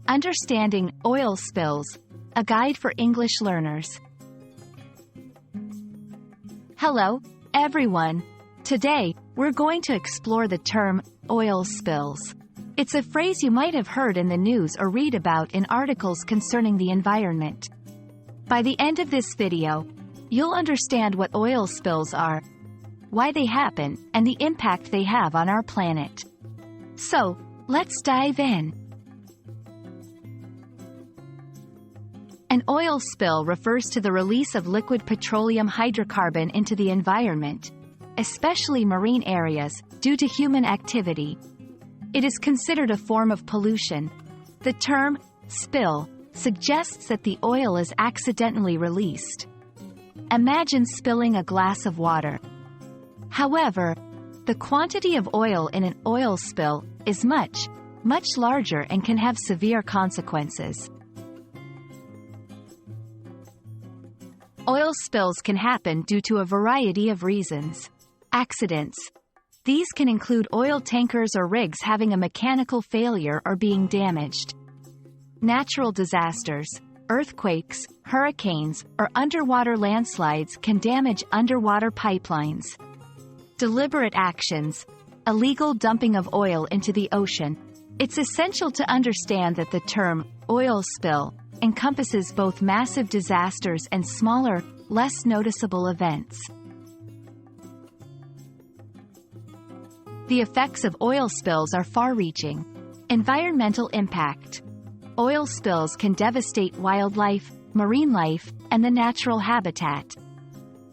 Understanding Oil Spills, a guide for English learners. Hello, everyone. Today, we're going to explore the term oil spills. It's a phrase you might have heard in the news or read about in articles concerning the environment. By the end of this video, you'll understand what oil spills are, why they happen, and the impact they have on our planet. So, let's dive in. An oil spill refers to the release of liquid petroleum hydrocarbon into the environment, especially marine areas, due to human activity. It is considered a form of pollution. The term spill suggests that the oil is accidentally released. Imagine spilling a glass of water. However, the quantity of oil in an oil spill is much larger and can have severe consequences. Oil spills can happen due to a variety of reasons. Accidents. These can include oil tankers or rigs having a mechanical failure or being damaged. Natural disasters. Earthquakes, hurricanes, or underwater landslides can damage underwater pipelines. Deliberate actions. Illegal dumping of oil into the ocean. It's essential to understand that the term oil spill encompasses both massive disasters and smaller, less noticeable events. The effects of oil spills are far-reaching. Environmental impact. Oil spills can devastate wildlife, marine life, and the natural habitat.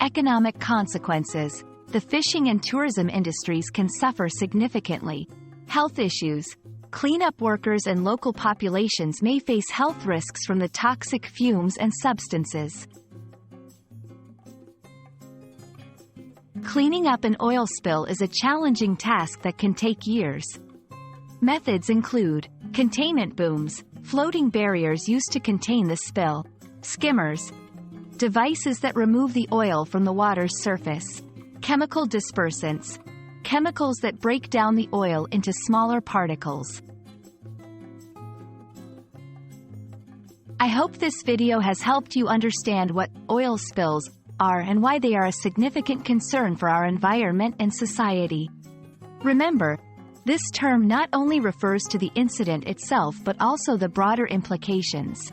Economic consequences. The fishing and tourism industries can suffer significantly. Health issues. Cleanup workers and local populations may face health risks from the toxic fumes and substances. Cleaning up an oil spill is a challenging task that can take years. Methods include containment booms, floating barriers used to contain the spill, skimmers, devices that remove the oil from the water's surface, chemical dispersants, chemicals that break down the oil into smaller particles. I hope this video has helped you understand what oil spills are and why they are a significant concern for our environment and society. Remember, this term not only refers to the incident itself but also the broader implications.